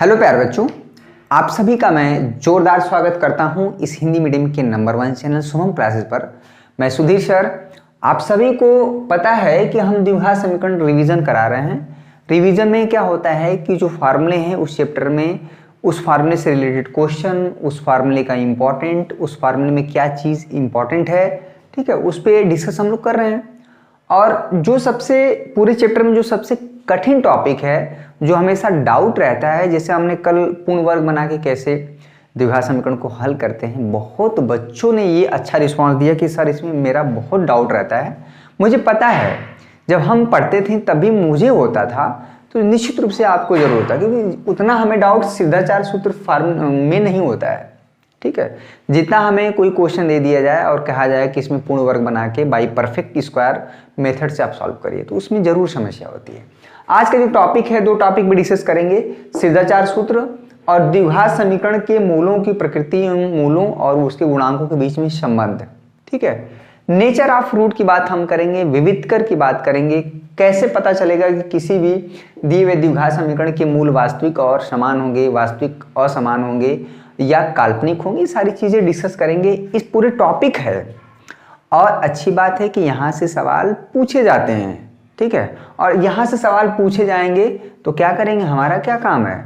Hello प्यारे बच्चों, आप सभी का मैं जोरदार स्वागत करता हूं इस हिंदी मीडियम के नंबर 1 चैनल शुभम क्लासेस पर। मैं सुधीर सर। आप सभी को पता है कि हम द्विघात समीकरण रिवीजन करा रहे हैं। रिवीजन में क्या होता है कि जो फार्मूले हैं उस चैप्टर में उस फार्मूले से रिलेटेड क्वेश्चन, उस फार्मूले का इम्पोर्टेंट, उस फार्मूले में क्या चीज़ इम्पोर्टेंट है, ठीक है, उस पर डिस्कस हम लोग कर रहे हैं। और जो सबसे पूरे चैप्टर में जो सबसे कठिन टॉपिक है, जो हमेशा डाउट रहता है, जैसे हमने कल पूर्ण वर्ग बना के कैसे द्विघात समीकरण को हल करते हैं, बहुत बच्चों ने ये अच्छा रिस्पांस दिया कि सर इसमें मेरा बहुत डाउट रहता है। मुझे पता है जब हम पढ़ते थे तभी मुझे होता था, तो निश्चित रूप से आपको जरूर होता, क्योंकि उतना हमें डाउट सिद्धाचार सूत्र फार्म में नहीं होता है। ठीक है, जितना हमें कोई क्वेश्चन दे दिया जाए और कहा जाए कि इसमें पूर्ण वर्ग बना के बाई परफेक्ट स्क्वायर मेथड से आप सॉल्व करिए, तो उसमें जरूर समस्या होती है। आज का जो टॉपिक है, दो टॉपिक में डिस्कस करेंगे, सिद्धाचार सूत्र और द्विघात समीकरण के मूलों की प्रकृति, मूलों और उसके गुणांकों के बीच में संबंध। ठीक है, नेचर ऑफ रूट की बात हम करेंगे, विविधकर की बात करेंगे, कैसे पता चलेगा कि किसी भी दिए हुए द्विघात समीकरण के मूल वास्तविक और समान होंगे, वास्तविक असमान होंगे या काल्पनिक होंगे, सारी चीजें डिस्कस करेंगे। इस पूरे टॉपिक है और अच्छी बात है कि यहाँ से सवाल पूछे जाते हैं। ठीक है, और यहाँ से सवाल पूछे जाएंगे तो क्या करेंगे, हमारा क्या काम है,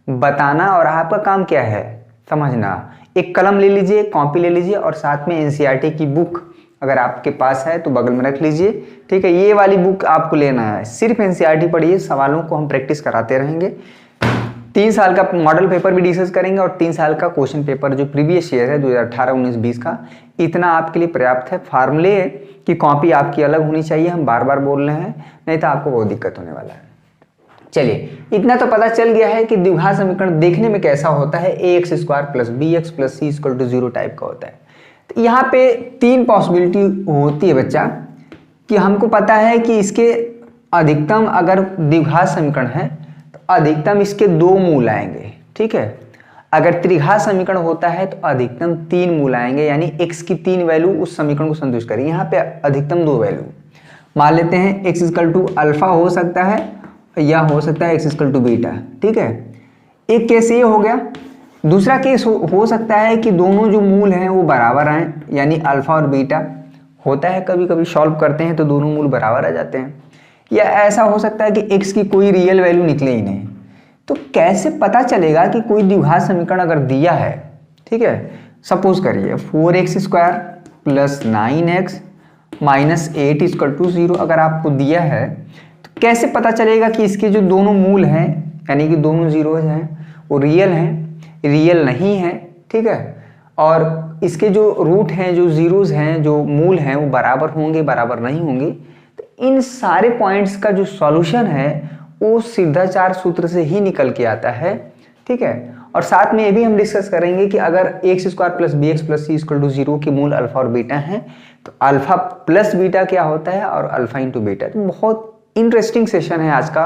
बताना, और आपका काम क्या है, समझना। एक कलम ले लीजिए, कॉपी ले लीजिए और साथ में एनसीईआरटी की बुक अगर आपके पास है तो बगल में रख लीजिए। ठीक है, ये वाली बुक आपको लेना है, सिर्फ एनसीईआरटी पढ़िए, सवालों को हम प्रैक्टिस कराते रहेंगे। 3 साल का मॉडल पेपर भी डिस्कस करेंगे और 3 साल का क्वेश्चन पेपर जो प्रीवियस ईयर है 2018, 19, 20 का, इतना आपके लिए पर्याप्त है। फार्मूले की कॉपी आपकी अलग होनी चाहिए, हम बार बार बोल रहे हैं, नहीं तो आपको बहुत दिक्कत होने वाला है। चलिए, इतना तो पता चल गया है कि द्विघात समीकरण देखने में कैसा होता है, ax square plus bx plus c equal to 0 type का होता है। तो यहाँ पे 3 पॉसिबिलिटी होती है बच्चा, कि हमको पता है कि इसके अधिकतम अगर द्विघात समीकरण है तो अधिकतम इसके 2 मूल आएंगे। ठीक है, अगर त्रिघात समीकरण होता है तो अधिकतम 3 मूल आएंगे, यानी x की 3 वैल्यू उस समीकरण को संतुष्ट करेंगे। यहाँ पे अधिकतम 2 वैल्यू मान लेते हैं, x इक्वल टू अल्फा हो सकता है या हो सकता है x इक्वल टू बीटा। ठीक है, एक केस ये हो गया। दूसरा केस हो सकता है कि दोनों जो मूल हैं वो बराबर आए, यानी अल्फा और बीटा। होता है कभी कभी सॉल्व करते हैं तो दोनों मूल बराबर आ जाते हैं। या ऐसा हो सकता है कि x की कोई रियल वैल्यू निकले ही नहीं। तो कैसे पता चलेगा कि कोई द्विघात समीकरण अगर दिया है, ठीक है, सपोज करिए 4x square plus 9x minus 8 equal to 0 अगर आपको दिया है, तो कैसे पता चलेगा कि इसके जो दोनों मूल हैं, यानी कि दोनों जीरोज हैं, वो रियल हैं, रियल नहीं है। ठीक है, और इसके जो रूट हैं, जो जीरोज हैं, जो मूल हैं, वो बराबर होंगे, बराबर नहीं होंगे। तो इन सारे पॉइंट्स का जो सॉल्यूशन है वो सिद्धाचार सूत्र से ही निकल के आता है। ठीक है, और साथ में ये भी हम डिस्कस करेंगे कि अगर x square plus bx plus c equal to 0 के मूल अल्फा और बीटा हैं, तो अल्फा प्लस बीटा क्या होता है और अल्फा इंटू बीटा। तो बहुत इंटरेस्टिंग सेशन है आज का,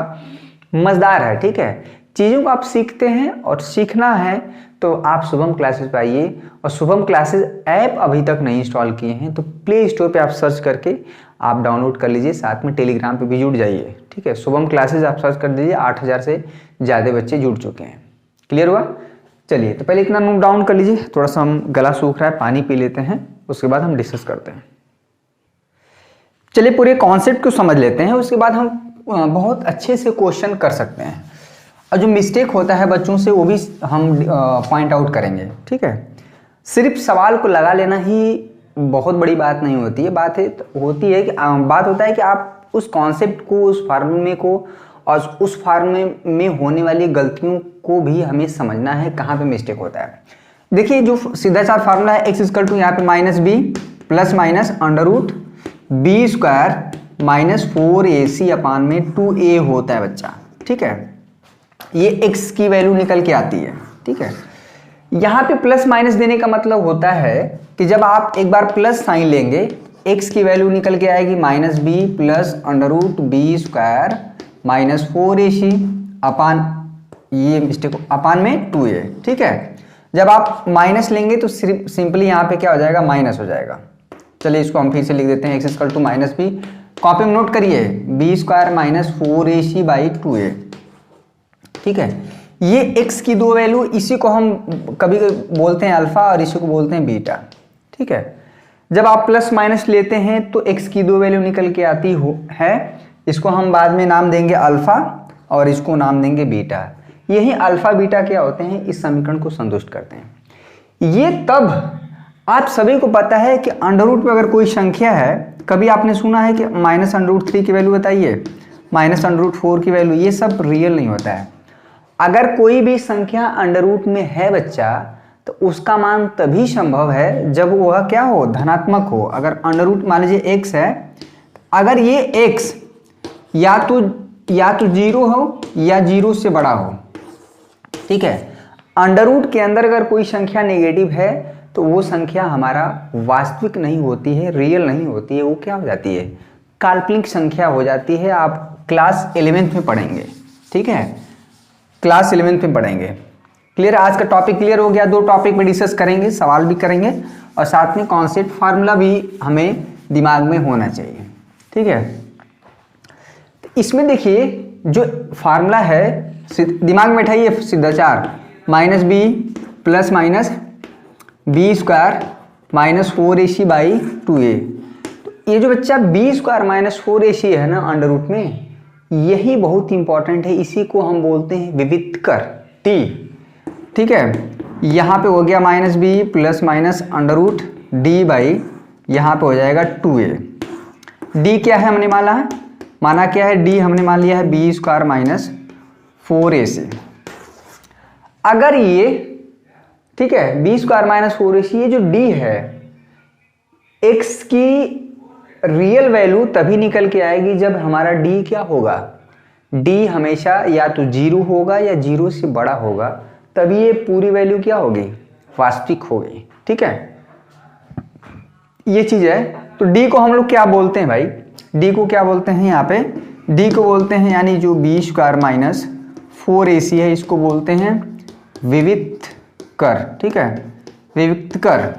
मजेदार है। ठीक है, चीज़ों को आप सीखते हैं और सीखना है तो आप शुभम क्लासेस पे आइए। और शुभम क्लासेस ऐप अभी तक नहीं इंस्टॉल किए हैं तो प्ले स्टोर पे आप सर्च करके आप डाउनलोड कर लीजिए, साथ में टेलीग्राम पे भी जुड़ जाइए। ठीक है, शुभम क्लासेस आप सर्च कर दीजिए, 8000 से ज़्यादा बच्चे जुड़ चुके हैं। क्लियर हुआ? चलिए, तो पहले इतना नोट डाउन कर लीजिए, थोड़ा सा हम गला सूख रहा है, पानी पी लेते हैं, उसके बाद हम डिस्कस करते हैं। चलिए, पूरे कॉन्सेप्ट को समझ लेते हैं, उसके बाद हम बहुत अच्छे से क्वेश्चन कर सकते हैं। और जो मिस्टेक होता है बच्चों से वो भी हम पॉइंट आउट करेंगे। ठीक है, सिर्फ सवाल को लगा लेना ही बहुत बड़ी बात नहीं होती है। बात होती है कि आप उस कॉन्सेप्ट को, उस फार्मूले को और उस फार्मूले में होने वाली गलतियों को भी हमें समझना है, कहाँ पे मिस्टेक होता है। देखिए, जो सीधाचार फार्मूला है, x इक्वल टू यहाँ पे minus b plus minus under root b square minus 4ac upon में 2a होता है बच्चा। ठीक है, ये x की वैल्यू निकल के आती है। ठीक है, यहाँ पे प्लस माइनस देने का मतलब होता है कि जब आप एक बार प्लस साइन लेंगे, x की वैल्यू निकल के आएगी minus b plus under root b square minus 4ac upon, ये मिस्टेक, अपान में 2a। ठीक है, जब आप माइनस लेंगे तो सिर्फ सिंपली यहाँ पे क्या हो जाएगा, माइनस हो जाएगा। चलिए, इसको हम फिर से लिख देते हैं, x equal to minus b, copy में नोट करिए, b square minus 4ac by 2a। ठीक है, ये x की दो वैल्यू, इसी को हम कभी बोलते हैं अल्फा और इसी को बोलते हैं बीटा। ठीक है, जब आप प्लस माइनस लेते हैं तो x की दो वैल्यू निकल के आती है, इसको हम बाद में नाम देंगे अल्फा और इसको नाम देंगे बीटा। यही अल्फा बीटा क्या होते हैं, इस समीकरण को संतुष्ट करते हैं। ये तब आप सभी को पता है कि अंडर रूट में अगर कोई संख्या है, कभी आपने सुना है कि -√3 की वैल्यू बताइए, -√4 की वैल्यू, ये सब रियल नहीं होता है। अगर कोई भी संख्या अंडर रूट में है बच्चा, तो उसका मान तभी संभव है जब वह क्या हो, धनात्मक हो। अगर अंडर रूट मान लीजिए x है, अगर ये x या तो 0 हो या 0 से बड़ा हो। ठीक है, अंडर रूट के अंदर अगर कोई संख्या नेगेटिव है तो वो संख्या हमारा वास्तविक नहीं होती है, रियल नहीं होती है, वो क्या हो जाती है, काल्पनिक संख्या हो जाती है। आप क्लास 11th में पढ़ेंगे। ठीक है, क्लास 11th में पढ़ेंगे। क्लियर, आज का टॉपिक क्लियर हो गया। 2 टॉपिक में डिस्कस करेंगे, सवाल भी करेंगे और साथ में कॉन्सेप्ट फार्मूला भी हमें दिमाग में होना चाहिए। ठीक है, तो इसमें देखिए जो फार्मूला है, दिमाग में बैठाइए सिद्धाचार, -b plus minus b square minus 4ac/2a। तो ये जो बच्चा b स्क्वायर माइनस 4ac है ना अंडर रूट में, यही बहुत इंपॉर्टेंट है। इसी को हम बोलते हैं विविक्तर t। ठीक है, यहाँ पे हो गया -b प्लस माइनस √d/, यहाँ पे हो जाएगा 2a। d क्या है हमने माना क्या है, d हमने मान लिया है b स्क्वायर माइनस 4ac। अगर ये, ठीक है, b स्क्वायर माइनस 4ac, ये जो d है, x की रियल वैल्यू तभी निकल के आएगी जब हमारा d क्या होगा, d हमेशा या तो 0 होगा या 0 से बड़ा होगा, तभी ये पूरी वैल्यू क्या होगी, वास्तविक होगी। ठीक है, ये चीज है। तो d को हम लोग क्या बोलते हैं भाई, d को क्या बोलते हैं, यहाँ पे d को बोलते हैं, यानी जो b स्क्वायर माइनस 4ac है, इसको बोलते हैं विविक्तर। ठीक है, विविक्तर,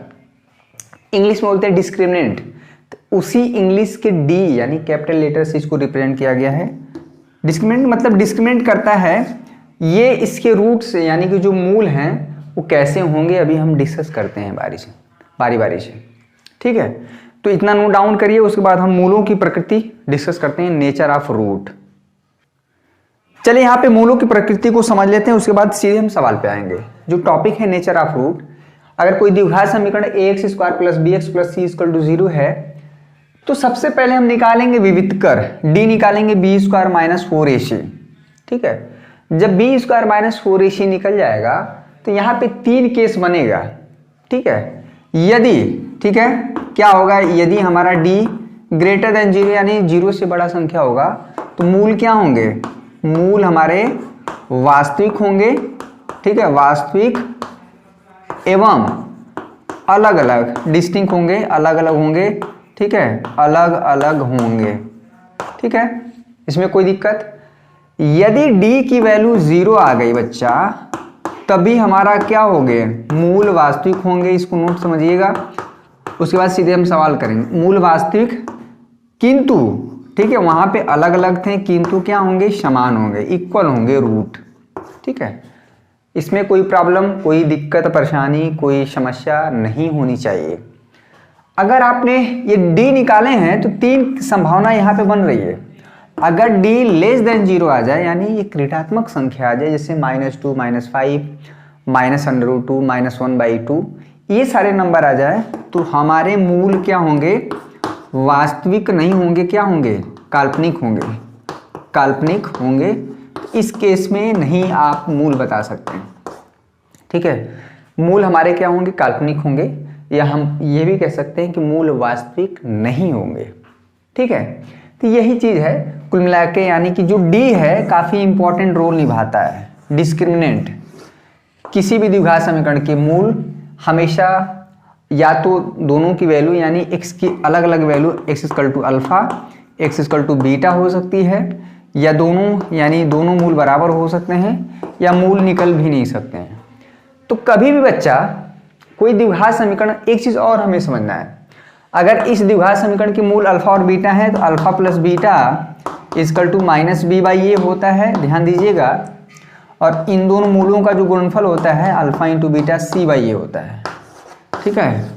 इंग्लिश में बोलते हैं डिस्क्रिमिनेंट। उसी इंग्लिश के d यानी कैपिटल लेटर से इसको रिप्रेजेंट किया गया है। डिस्क्रिमिनेंट मतलब डिस्क्रिमिनेट करता है। ये इसके रूट से यानी कि जो मूल हैं वो कैसे होंगे, अभी हम डिस्कस करते हैं बारी बारी से। ठीक है, तो इतना नोट डाउन करिए, उसके बाद हम मूलों की प्रकृति डिस्कस करते हैं, नेचर ऑफ रूट। चलिए यहाँ पे मूलों की प्रकृति को समझ लेते हैं, उसके बाद सीधे हम सवाल पे आएंगे। जो टॉपिक है नेचर ऑफ रूट, अगर कोई द्विघात समीकरण ax² plus bx plus c = 0 है, तो सबसे पहले हम निकालेंगे विविक्तर, d निकालेंगे b स्क्वायर माइनस 4ac। ठीक है, जब b स्क्वायर माइनस 4ac निकल जाएगा तो यहाँ पे 3 केस बनेगा। ठीक है, यदि, ठीक है, क्या होगा, यदि हमारा d ग्रेटर देन 0 यानी 0 से बड़ा संख्या होगा, तो मूल क्या होंगे, मूल हमारे वास्तविक होंगे। ठीक है, वास्तविक एवं अलग अलग, डिस्टिंक्ट होंगे, अलग अलग होंगे। ठीक है, अलग अलग होंगे। ठीक है, इसमें कोई दिक्कत, यदि d की वैल्यू 0 आ गई बच्चा, तभी हमारा क्या होंगे, मूल वास्तविक होंगे। इसको नोट समझिएगा, उसके बाद सीधे हम सवाल करेंगे। मूल वास्तविक, किंतु, ठीक है, वहां पे अलग अलग थे, किंतु क्या होंगे, समान होंगे, इक्वल होंगे रूट। ठीक है, इसमें कोई प्रॉब्लम, कोई दिक्कत, परेशानी, कोई समस्या नहीं होनी चाहिए। अगर आपने ये d निकाले हैं तो 3 संभावना यहाँ पे बन रही है। अगर d लेस देन 0 आ जाए, यानी ये ऋणात्मक संख्या आ जाए, जैसे -2, -5, -√2, -1/2, ये सारे नंबर आ जाए, तो हमारे मूल क्या होंगे, वास्तविक नहीं होंगे, क्या होंगे, काल्पनिक होंगे। काल्पनिक होंगे, तो इस केस में नहीं आप मूल बता सकते। ठीक है, मूल हमारे क्या होंगे, काल्पनिक होंगे, या हम ये भी कह सकते हैं कि मूल वास्तविक नहीं होंगे। ठीक है, तो यही चीज है कुल मिला के, यानी कि जो d है काफी इंपॉर्टेंट रोल निभाता है। डिस्क्रिमिनेंट, किसी भी द्विघात समीकरण के मूल हमेशा या तो दोनों की वैल्यू यानी x की अलग अलग value x = alpha, x = beta हो सकती है, या दोनों यानी दोनों मूल बराबर हो सकते हैं, या मूल निकल भी नहीं सकते हैं। तो कभी भी बच्चा कोई द्विघात समीकरण, एक चीज और हमें समझना है, अगर इस द्विघात समीकरण के मूल अल्फा और बीटा है तो अल्फा प्लस बीटा = -b/a होता है, ध्यान दीजिएगा। और इन दोनों मूलों का जो गुणनफल होता है अल्फा इंटू बीटा C/A होता है। ठीक है,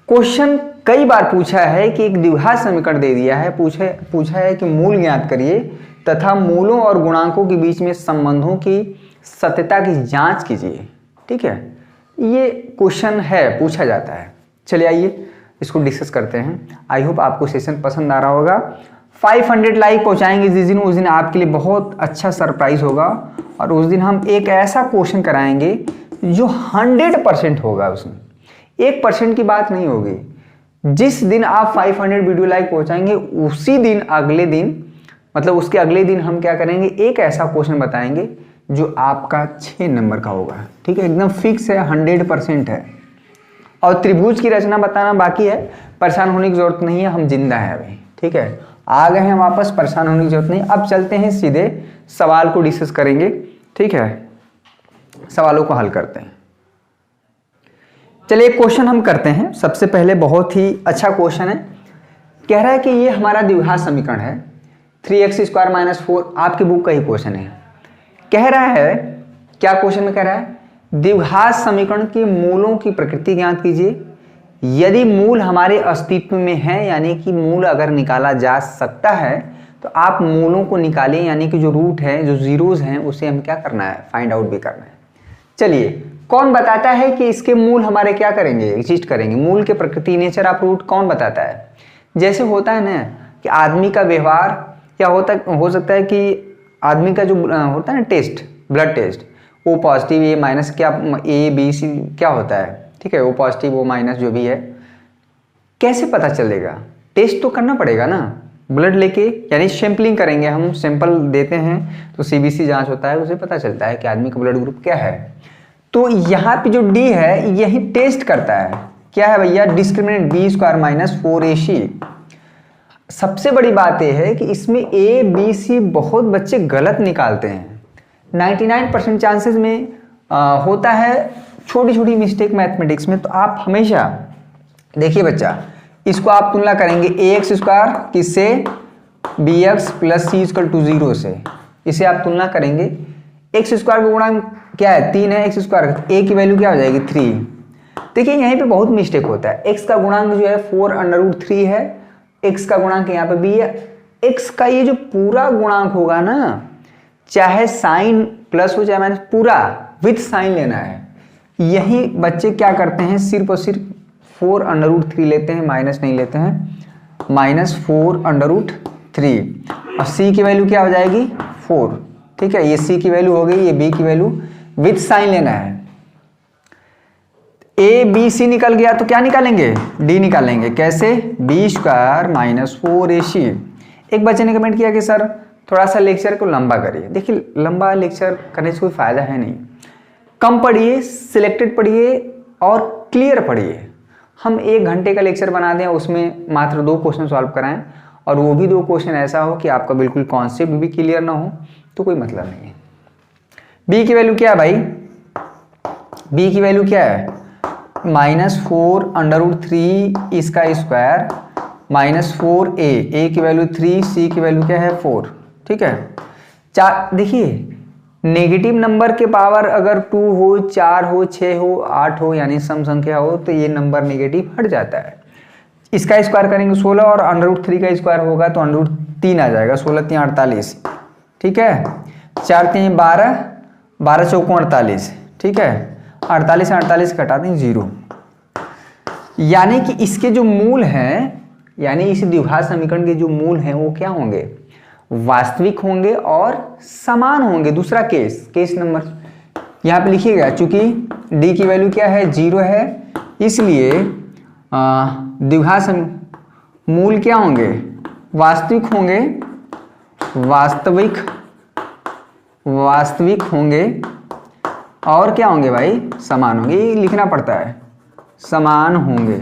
क्वेश्चन कई बार पूछा है कि एक द्विघात समीकरण दे दिया है, पूछा है कि मूल ज्ञात करिए तथा मूलों और गुणांकों के बीच में संबंधों की सत्यता की जांच कीजिए। ठीक है, ये क्वेश्चन है, पूछा जाता है। चलिए आइए इसको डिस्कस करते हैं। आई होप आपको सेशन पसंद आ रहा होगा। 500 लाइक पहुंचाएंगे जिस दिन, उस दिन आपके लिए बहुत अच्छा सरप्राइज होगा और उस दिन हम एक ऐसा क्वेश्चन कराएंगे जो 100% होगा, उसमें 1% की बात नहीं होगी। जिस दिन आप 500 वीडियो लाइक पहुंचाएंगे उसी दिन अगले दिन, मतलब उसके अगले दिन हम क्या करेंगे, एक ऐसा क्वेश्चन बताएंगे जो आपका 6 नंबर का होगा। ठीक है, एकदम फिक्स है, 100% है। और त्रिभुज की रचना बताना बाकी है, परेशान होने की जरूरत नहीं है, हम जिंदा हैं अभी। ठीक है, आ गए हैं वापस, परेशान होने की जरूरत नहीं। अब चलते हैं सीधे सवाल को डिस्कस करेंगे। ठीक है, सवालों को हल करते हैं। चलिए क्वेश्चन हम करते हैं। सबसे पहले बहुत ही अच्छा क्वेश्चन है, कह रहा है कि ये हमारा द्विघात समीकरण है 3x² - 4, आपकी बुक का ही क्वेश्चन है। कह रहा है, क्या क्वेश्चन में कह रहा है, द्विघात समीकरण के मूलों की प्रकृति ज्ञात कीजिए। यदि मूल हमारे अस्तित्व में है, यानी कि मूल अगर निकाला जा सकता है तो आप मूलों को निकालें, यानी कि जो रूट है, जो जीरोज हैं, उसे हम क्या करना है, फाइंड आउट भी करना है। चलिए, कौन बताता है कि इसके मूल हमारे क्या करेंगे, एग्जिस्ट करेंगे। मूल के प्रकृति, नेचर ऑफ रूट कौन बताता है। जैसे होता है ना कि आदमी का व्यवहार क्या हो सकता है कि आदमी का जो होता है ना test, blood test, O positive A minus, क्या A B C क्या होता है। ठीक है, O पॉजिटिव O माइनस जो भी है, कैसे पता चलेगा, टेस्ट तो करना पड़ेगा ना, ब्लड लेके, यानी सैंपलिंग करेंगे, हम सैंपल देते हैं तो CBC जांच होता है, उसे पता चलता है कि आदमी का ब्लड ग्रुप क्या है। तो यहाँ पे जो D है यही टेस्ट करता है, क्या है भैया, डिस्क्रिमिनेंट B² - 4AC। सबसे बड़ी बात यह है कि इसमें A B C बहुत बच्चे गलत निकालते हैं। 99% चांसेस में होता है छोटी छोटी मिस्टेक मैथमेटिक्स में। तो आप हमेशा देखिए बच्चा, इसको आप तुलना करेंगे ax² किससे, bx + c = 0 से। इसे आप तुलना करेंगे, x² का गुणांक क्या है, 3 है, x², a की वैल्यू क्या हो जाएगी, 3। देखिए यहीं पे बहुत मिस्टेक होता है। x का गुणांक जो है 4√3 है, x का गुणांक यहाँ पे b है। x का ये जो पूरा गुणांक होगा ना, चाहे साइन प्लस हो चाहे माइनस, पूरा विथ साइन लेना है। यही बच्चे क्या करते हैं, सिर्फ और सिर्फ 4√3 लेते हैं, माइनस नहीं लेते हैं, -4√3। और c की वैल्यू क्या हो जाएगी, 4। ठीक है, ये c की वैल्यू हो गई, ये b की वैल्यू, विथ साइन लेना है। a b c निकल गया तो क्या निकालेंगे, d निकालेंगे। कैसे, b² - 4ac। एक बच्चे ने कमेंट किया कि सर थोड़ा सा लेक्चर को लंबा करिए। देखिए लंबा लेक्चर करने से कोई फायदा है नहीं, कम पढ़िए, सिलेक्टेड पढ़िए और क्लियर पढ़िए। हम 1 घंटे का लेक्चर बना दें, उसमें मात्र 2 क्वेश्चन सॉल्व कराएं, और वो भी 2 क्वेश्चन ऐसा हो कि आपका बिल्कुल कॉन्सेप्ट भी क्लियर ना हो, तो कोई मतलब नहीं है। b की वैल्यू क्या है भाई, b की वैल्यू क्या है, -4√3 इसका स्क्वायर -4a, a की वैल्यू 3, c की वैल्यू क्या है 4। ठीक है, देखिए नेगेटिव नंबर के पावर अगर 2 हो, 4 हो, 6 हो, 8 हो, यानी सम संख्या हो, तो ये नंबर नेगेटिव हट जाता है। इसका स्क्वायर करेंगे 16 और √3 का स्क्वायर होगा तो √3 आ जाएगा, 16 3 48। ठीक है, 4 3 12, 12 चौको 48। ठीक है, 48 48 घटा दें 0। यानी कि इसके जो मूल हैं, यानी इस द्विघात समीकरण के जो मूल हैं वो क्या होंगे, वास्तविक होंगे और समान होंगे। दूसरा केस नंबर यहाँ पे लिखिएगा, चूंकि d की वैल्यू क्या है, 0 है, इसलिए द्विघात मूल क्या होंगे, वास्तविक होंगे, वास्तविक होंगे और क्या होंगे भाई, समान होंगे। ये लिखना पड़ता है, समान होंगे,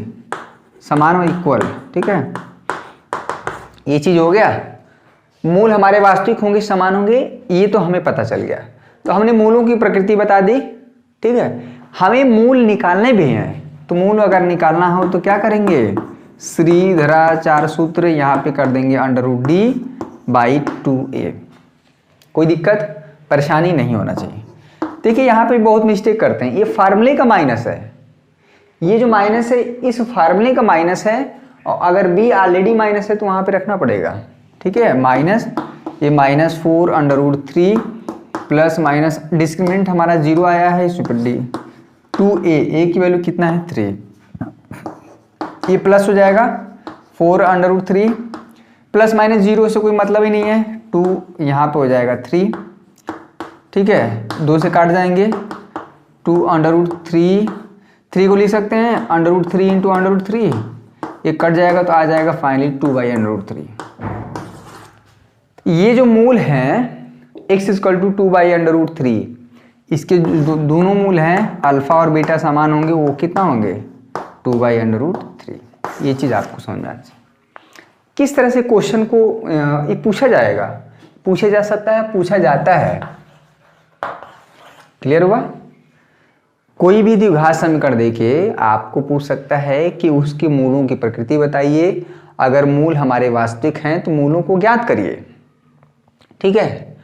समान और इक्वल। ठीक है, ये चीज हो गया, मूल हमारे वास्तविक होंगे, समान होंगे, ये तो हमें पता चल गया। तो हमने मूलों की प्रकृति बता दी। ठीक है, हमें मूल निकालने भी हैं, तो मूल अगर निकालना हो तो क्या करेंगे, श्रीधराचार्य सूत्र यहाँ पे कर देंगे √d/2a। कोई दिक्कत, परेशानी नहीं होना चाहिए। देखिए यहाँ पे बहुत मिस्टेक करते हैं, ये फार्मूले का माइनस है, ये जो माइनस है इस फार्मूले का माइनस है, और अगर बी ऑलरेडी माइनस है तो वहाँ पे रखना पड़ेगा। ठीक है, माइनस, ये -4√3 प्लस माइनस डिस्क्रिमिनेंट हमारा 0 आया है, इस पर डी 2a, a की वैल्यू कितना है 3, ये प्लस हो जाएगा 4√3 प्लस माइनस 0 से कोई मतलब ही नहीं है, 2 यहाँ पे हो जाएगा 3। ठीक है, 2 से काट जाएंगे, 2√3, 3 को लिख सकते हैं √3 इंटू √3, ये कट जाएगा तो आ जाएगा फाइनली 2/√3। ये जो मूल हैं x = 2/√3, इसके दोनों मूल हैं अल्फा और बीटा समान होंगे, वो कितना होंगे 2/√3। ये चीज़ आपको समझ में आना चाहिए। किस तरह से क्वेश्चन को ये पूछा जाएगा, पूछा जा सकता है, पूछा जाता है। क्लियर हुआ? कोई भी द्विघात समीकरण देके आपको पूछ सकता है कि उसके मूलों की प्रकृति बताइए, अगर मूल हमारे वास्तविक हैं तो मूलों को ज्ञात करिए। ठीक है,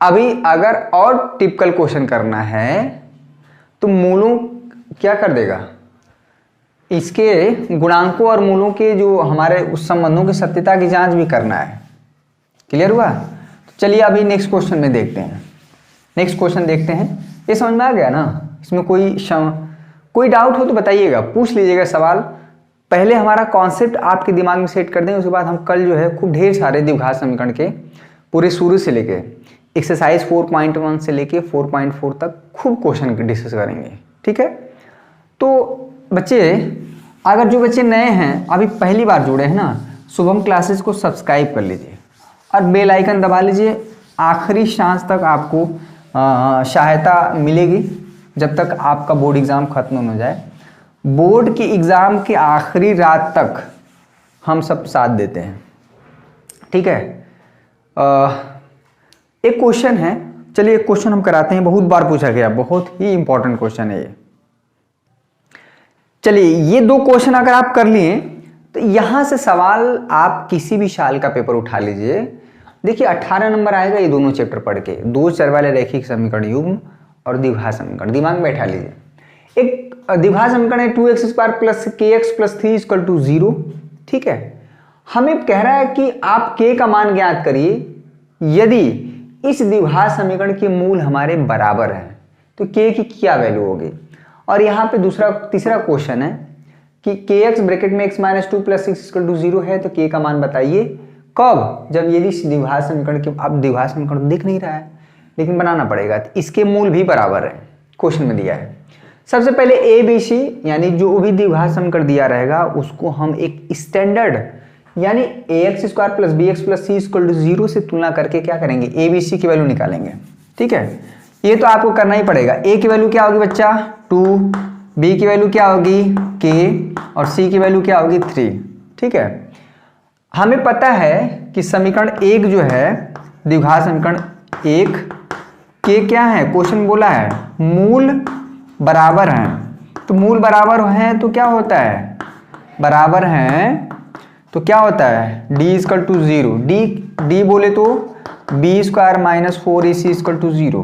अभी अगर और टिपिकल क्वेश्चन करना है तो मूलों क्या कर देगा, इसके गुणांकों और मूलों के जो हमारे उस संबंधों की सत्यता की जांच भी करना है। क्लियर हुआ? तो चलिए अभी नेक्स्ट क्वेश्चन में देखते हैं। नेक्स्ट क्वेश्चन देखते हैं, ये समझ में आ गया ना? इसमें कोई डाउट हो तो बताइएगा, पूछ लीजिएगा सवाल। पहले हमारा कॉन्सेप्ट आपके दिमाग में सेट कर दें, उसके बाद हम कल जो है खूब ढेर सारे द्विघात समीकरण के पूरे शुरू से लेके एक्सरसाइज 4.1 से लेके 4.4 तक खूब क्वेश्चन डिस्कस करेंगे। ठीक है, तो बच्चे, अगर जो बच्चे नए हैं अभी पहली बार जुड़े हैं ना, शुभम क्लासेस को सब्सक्राइब कर लीजिए और बेल आइकन दबा लीजिए। आखिरी सांस तक आपको सहायता मिलेगी जब तक आपका बोर्ड एग्ज़ाम खत्म न हो जाए। बोर्ड के एग्ज़ाम के आखिरी रात तक हम सब साथ देते हैं। ठीक है, एक क्वेश्चन है, चलिए एक क्वेश्चन हम कराते हैं, बहुत बार पूछा गया, बहुत ही इंपॉर्टेंट क्वेश्चन है ये। चलिए ये 2 क्वेश्चन अगर आप कर लिए तो यहां से सवाल आप किसी भी साल का पेपर उठा लीजिए। देखिए 18 नंबर आएगा ये दोनों चैप्टर पढ़ के, 2 चर वाले रैखिक समीकरण युग्म और द्विघात समीकरण दिमाग में बैठा लीजिए। एक द्विघात समीकरण है 2x² + kx + 3 = 0। ठीक है, हमें कह रहा है कि आप k का मान ज्ञात करिए यदि इस द्विघात समीकरण के मूल हमारे बराबर हैं तो k की क्या वैल्यू होगी। और यहाँ पे तीसरा क्वेश्चन है कि kx ब्रैकेट में x - 2 + 6 = 0 है तो k का मान बताइए कब, जब ये द्विघात समीकरण के, अब द्विघात समीकरण दिख नहीं रहा है लेकिन बनाना पड़ेगा, तो इसके मूल भी बराबर है, क्वेश्चन में दिया है। सबसे पहले ए बी सी यानी जो भी द्विघात समीकरण दिया रहेगा उसको हम एक स्टैंडर्ड यानी ax² + bx + c = 0 से तुलना करके क्या करेंगे, ए बी सी की वैल्यू निकालेंगे। ठीक है, ये तो आपको करना ही पड़ेगा। a की वैल्यू क्या होगी बच्चा 2, b की वैल्यू क्या होगी k और c की वैल्यू क्या होगी 3। ठीक है, हमें पता है कि समीकरण 1 जो है द्विघात समीकरण 1 के क्या है, क्वेश्चन बोला है मूल बराबर हैं, तो मूल बराबर हैं तो क्या होता है, बराबर हैं तो क्या होता है d = 0, d बोले तो b² - 4ac = 0।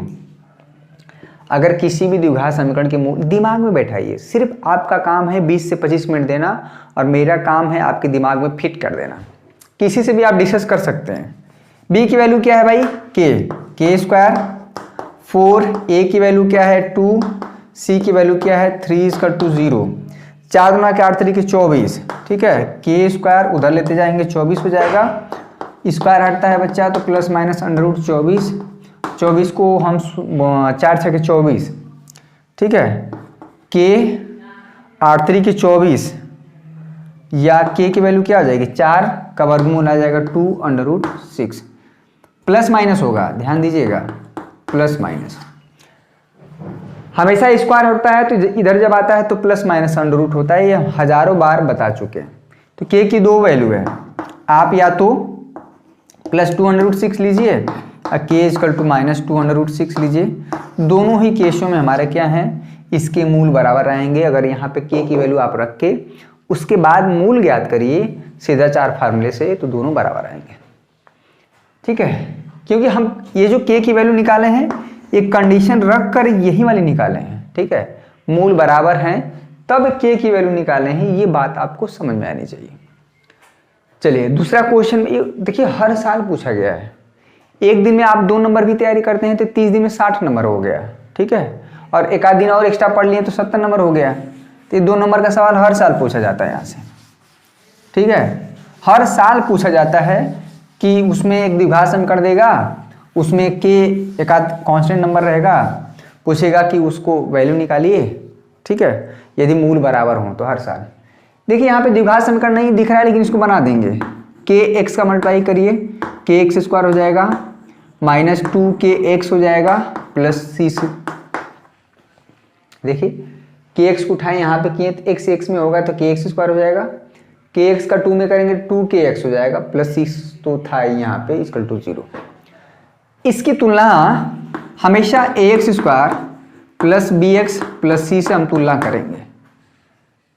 अगर किसी भी द्विघात समीकरण के मूल दिमाग में बैठाइए, सिर्फ आपका काम है 20 से 25 मिनट देना और मेरा काम है आपके दिमाग में फिट कर देना। किसी से भी आप डिस्कस कर सकते हैं। b की वैल्यू क्या है भाई k², 4, a की वैल्यू क्या है 2, c की वैल्यू क्या है 3 = 0, 4 × 8 = 24। ठीक है, k² उधर लेते जाएंगे 24 हो जाएगा, स्क्वायर हटता है बच्चा तो प्लस माइनस √24, 24 को हम 4 × 6 = 24। ठीक है, k 8 × 3 = 24 या k की वैल्यू क्या आ जाएगी 4 का वर्गमूल आ जाएगा 2√6, प्लस माइनस होगा, ध्यान दीजिएगा प्लस माइनस हमेशा स्क्वायर होता है तो इधर जब आता है तो प्लस माइनस √ होता है, ये हजारों बार बता चुके हैं। तो k की 2 वैल्यू है, आप या तो प्लस 2√6 लीजिए और k = -2√6 लीजिए। दोनों ही केसों में हमारे क्या है, इसके मूल बराबर रहेंगे। अगर यहाँ पे k की वैल्यू आप रख के उसके बाद मूल ज्ञात करिए सीधा 4 फार्मूले से तो दोनों बराबर आएंगे। ठीक है, क्योंकि हम ये जो k की वैल्यू निकाले हैं एक कंडीशन रख कर यही वाली निकाले हैं, ठीक है, मूल बराबर हैं तब k की वैल्यू निकाले हैं, ये बात आपको समझ में आनी चाहिए। चलिए दूसरा क्वेश्चन, देखिए हर साल पूछा गया है। एक दिन में आप 2 नंबर भी तैयारी करते हैं तो 30 दिन में 60 नंबर हो गया, ठीक है, और एक आध दिन और एक्स्ट्रा पढ़ लिए तो 70 नंबर हो गया। तो 2 नंबर का सवाल हर साल पूछा जाता है यहाँ से, ठीक है, हर साल पूछा जाता है कि उसमें एक द्विघात समीकरण देगा, उसमें के एक आध कांस्टेंट नंबर रहेगा, पूछेगा कि उसको वैल्यू निकालिए, ठीक है, यदि मूल बराबर हो तो हर साल। देखिए यहाँ पे द्विघात समीकरण नहीं दिख रहा है लेकिन इसको बना देंगे। के एक्स का मल्टीप्लाई करिए, के एक्स स्क्वायर हो जाएगा माइनस 2 के एक्स हो जाएगा प्लस सी। देखिए के एक्स को उठाएं यहाँ पे किए तो एक्स एक्स में होगा तो के एक्स स्क्वायर हो जाएगा, के एक्स का 2 में करेंगे 2 के एक्स हो जाएगा प्लस सी तो था यहाँ पे इक्वल टू 0। इसकी तुलना हमेशा A X square plus B X plus C से हम तुलना करेंगे,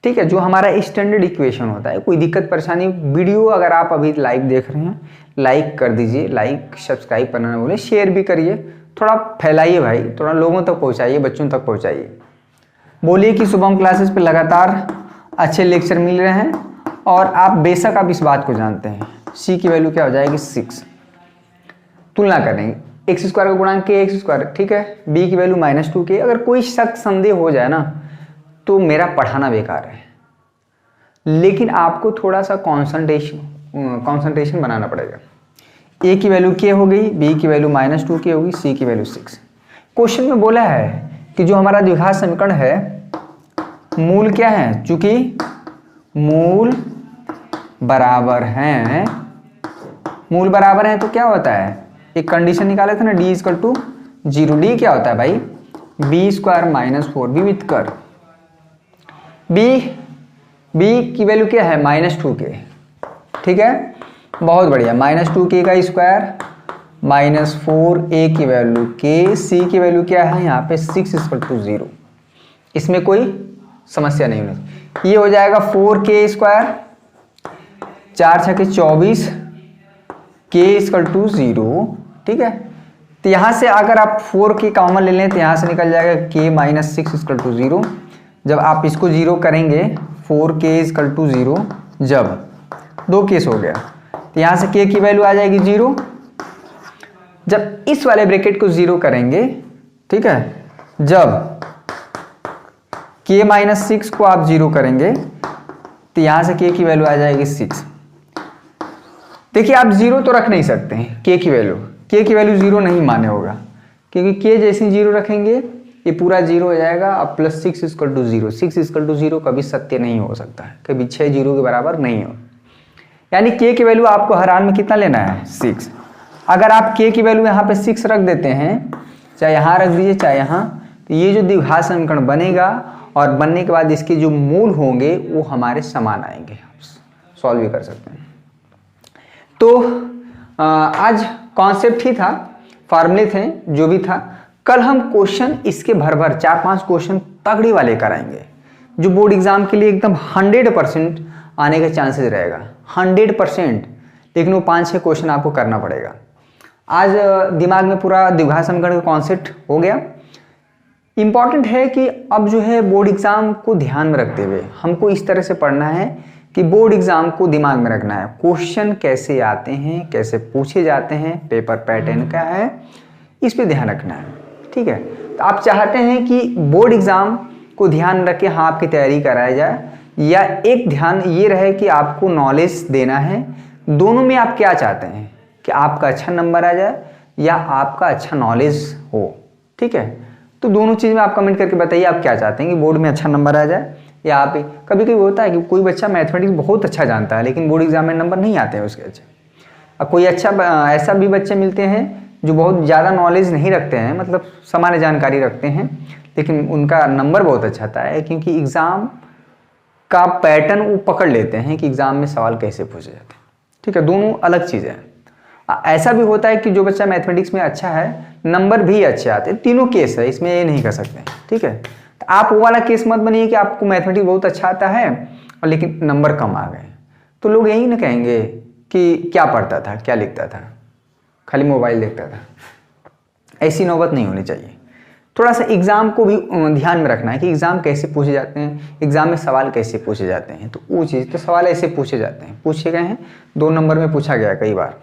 ठीक है, जो हमारा स्टैंडर्ड इक्वेशन होता है। कोई दिक्कत परेशानी, वीडियो अगर आप अभी लाइव देख रहे हैं लाइक कर दीजिए, लाइक सब्सक्राइब करना ना भूलें, शेयर भी करिए, थोड़ा फैलाइए भाई, थोड़ा लोगों तक पहुंचाइए, बच्चों तक पहुंचाइए। बोलिए कि शुभम क्लासेस पे लगातार अच्छे लेक्चर मिल रहे हैं और आप बेशक आप इस बात को जानते हैं सी की वैल्यू क्या हो जाएगी 6। तुलना करेंगे एक्स स्क्वायर का गुणांक के एक्स स्क्वायर, ठीक है, बी की वैल्यू माइनस 2 के। अगर कोई शक संदेह हो जाए ना तो मेरा पढ़ाना बेकार है, लेकिन आपको थोड़ा सा कॉन्सेंट्रेशन बनाना पड़ेगा। ए की वैल्यू के हो गई, बी की वैल्यू माइनस 2 के होगी, सी की वैल्यू 6। क्वेश्चन में बोला है कि जो हमारा द्विघात समीकरण है मूल क्या है, चूंकि मूल बराबर हैं, मूल बराबर हैं तो क्या होता है, एक कंडीशन निकाले थे ना डी इक्वल टू 0। डी क्या होता है भाई, बी स्क्वायर माइनस 4 विथ कर। बी की वैल्यू क्या है माइनस 2 के, ठीक है, बहुत बढ़िया, माइनस 2 के का स्क्वायर माइनस 4 ए की वैल्यू के, सी की वैल्यू क्या है यहाँ पे 6 इक्वल टू 0। इसमें कोई समस्या नहीं होगी। ये हो जाएगा 4 के स्क्वायर 4 छके 24 के इक्वल टू 0, ठीक है। तो यहाँ से अगर आप 4 के कॉमन ले लें तो यहाँ से निकल जाएगा के माइनस 6 इक्वल टू 0। जब आप इसको 0 करेंगे 4 के इक्वल टू 0, जब 2 केस हो गया तो यहाँ से के की वैल्यू आ जाएगी 0। जब इस वाले ब्रैकेट को 0 करेंगे, ठीक है, जब के माइनस 6 को आप 0 करेंगे तो यहाँ से के की वैल्यू आ जाएगी 6। देखिए आप 0 तो रख नहीं सकते हैं के की वैल्यू, के की वैल्यू 0 नहीं माने होगा, क्योंकि के जैसे 0 रखेंगे ये पूरा 0 हो जाएगा। अब plus 6 equal to 0, 6 equal to 0 कभी सत्य नहीं हो सकता है, कभी 6 0 के बराबर नहीं हो। यानी के की वैल्यू आपको हर हाल में कितना लेना है 6। अगर आप के की वैल्यू यहाँ पे 6 रख देते हैं, चाहे यहाँ रख दीजिए चाहे यहाँ, तो ये जो द्विघात समीकरण बनेगा और बनने के बाद इसके जो मूल होंगे वो हमारे समान आएंगे, सॉल्व भी कर सकते हैं। तो आज कॉन्सेप्ट ही था, फार्मूले थे, जो भी था। कल हम क्वेश्चन इसके भर 4-5 क्वेश्चन तगड़ी वाले कराएंगे, जो बोर्ड एग्जाम के लिए एकदम 100% आने का चांसेस रहेगा, 100%। लेकिन वो 5-6 क्वेश्चन आपको करना पड़ेगा। आज दिमाग में पूरा द्विघात समीकरण का कॉन्सेप्ट हो गया। इम्पॉर्टेंट है कि अब जो है बोर्ड एग्जाम को ध्यान में रखते हुए हमको इस तरह से पढ़ना है कि बोर्ड एग्जाम को दिमाग में रखना है, क्वेश्चन कैसे आते हैं, कैसे पूछे जाते हैं, पेपर पैटर्न क्या है, इस पे ध्यान रखना है, ठीक है। तो आप चाहते हैं कि बोर्ड एग्जाम को ध्यान रख के हाँ आपकी तैयारी कराई जाए, या एक ध्यान ये रहे कि आपको नॉलेज देना है। दोनों में आप क्या चाहते हैं कि आपका अच्छा नंबर आ जाए या आपका अच्छा नॉलेज हो, ठीक है। तो दोनों चीज़ में आप कमेंट करके बताइए आप क्या चाहते हैं कि बोर्ड में अच्छा नंबर आ जाए, या आप कभी कभी होता है कि कोई बच्चा मैथमेटिक्स बहुत अच्छा जानता है लेकिन बोर्ड एग्जाम में नंबर नहीं आते हैं उसके अच्छे। और कोई अच्छा ऐसा भी बच्चे मिलते हैं जो बहुत ज़्यादा नॉलेज नहीं रखते हैं, मतलब सामान्य जानकारी रखते हैं, लेकिन उनका नंबर बहुत अच्छा आता है, क्योंकि एग्ज़ाम का पैटर्न वो पकड़ लेते हैं कि एग्ज़ाम में सवाल कैसे पूछे जाते हैं, ठीक है। दोनों अलग चीज़ें हैं। ऐसा भी होता है कि जो बच्चा मैथमेटिक्स में अच्छा है नंबर भी अच्छे आते हैं, तीनों केस है, इसमें ये नहीं कर सकते, ठीक है। तो आप वो वाला केस मत बनिए कि आपको मैथमेटिक्स बहुत अच्छा आता है और लेकिन नंबर कम आ गए, तो लोग यही ना कहेंगे कि क्या पढ़ता था क्या लिखता था, खाली मोबाइल देखता था। ऐसी नौबत नहीं होनी चाहिए। थोड़ा सा एग्ज़ाम को भी ध्यान में रखना है कि एग्ज़ाम कैसे पूछे जाते हैं, एग्ज़ाम में सवाल कैसे पूछे जाते हैं। तो वो चीज़, तो सवाल ऐसे पूछे जाते हैं, पूछे गए हैं, 2 नंबर में पूछा गया कई बार।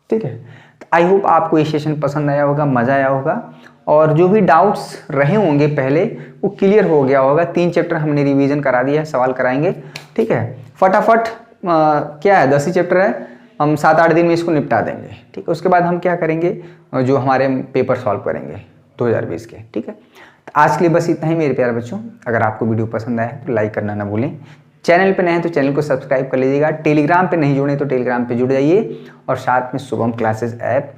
ठीक है, तो आई होप आपको ये सेशन पसंद आया होगा, मज़ा आया होगा, और जो भी डाउट्स रहे होंगे पहले वो क्लियर हो गया होगा। 3 चैप्टर हमने रिवीजन करा दिया है, सवाल कराएंगे। ठीक है, फटाफट क्या है, 10 ही चैप्टर है, हम 7-8 दिन में इसको निपटा देंगे। ठीक है, उसके बाद हम क्या करेंगे, जो हमारे पेपर सॉल्व करेंगे 2020 के। ठीक है, तो आज के लिए बस इतना ही मेरे प्यारे बच्चों। अगर आपको वीडियो पसंद आए तो लाइक करना ना भूलें। चैनल पे नए हैं तो चैनल को सब्सक्राइब कर लीजिएगा। टेलीग्राम पे नहीं जुड़े तो टेलीग्राम पे जुड़ जाइए, और साथ में Shubham classes app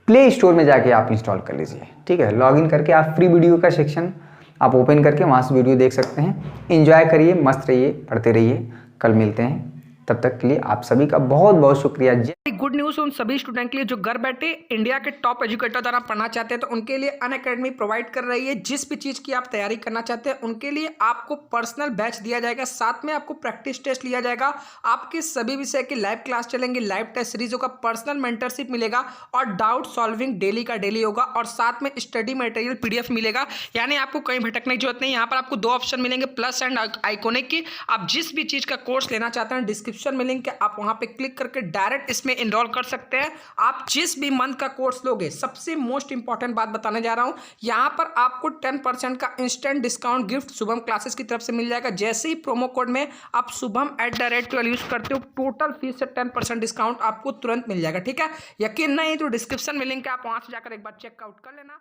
play store में जाके आप इंस्टॉल कर लीजिए। ठीक है, लॉगिन करके आप फ्री वीडियो का सेक्शन आप ओपन करके वहाँ से वीडियो देख सकते हैं। एंजॉय करिए, मस्त रहिए, पढ़ते रहिए। कल मिलते हैं, तब तक के लिए आप सभी का बहुत बहुत शुक्रिया। गुड न्यूज़ उन सभी स्टूडेंट के लिए जो घर बैठे इंडिया के टॉप एजुकेटर द्वारा पढ़ना चाहते हैं, तो उनके लिए अनअकैडमी प्रोवाइड कर रही है। जिस भी चीज़ की आप तैयारी करना चाहते हैं उनके लिए आपको पर्सनल बैच दिया जाएगा, साथ में आपको प्रैक्टिस टेस्ट लिया जाएगा, आपके सभी विषय की लाइव क्लास चलेंगे, लाइव टेस्ट सीरीज होगा, पर्सनल मेंटरशिप मिलेगा, और डाउट सॉल्विंग डेली का डेली होगा, और साथ में स्टडी मटेरियल PDF मिलेगा। यानी आपको कहीं भटकने की जरूरत नहीं। यहाँ पर आपको 2 ऑप्शन मिलेंगे, प्लस एंड आइकॉनिक की। आप जिस भी चीज़ का कोर्स लेना चाहते हैं, डिस्क्रिप्शन में लिंक है, आप वहाँ पे क्लिक करके डायरेक्ट इसमें इनरोल कर सकते हैं। आप जिस भी मंथ का कोर्स लोगे, सबसे मोस्ट इंपॉर्टेंट बात बताने जा रहा हूं, यहां पर आपको 10% का instant discount gift Shubham classes की तरफ से मिल जाएगा। जैसे ही प्रोमो कोड में आप शुभम@12 यूज करते हो, टोटल फीस से 10% डिस्काउंट आपको तुरंत मिल जाएगा। ठीक है, यकीन नहीं तो डिस्क्रिप्शन में लिंक है, आप वहां से जाकर एक बार चेकआउट कर लेना।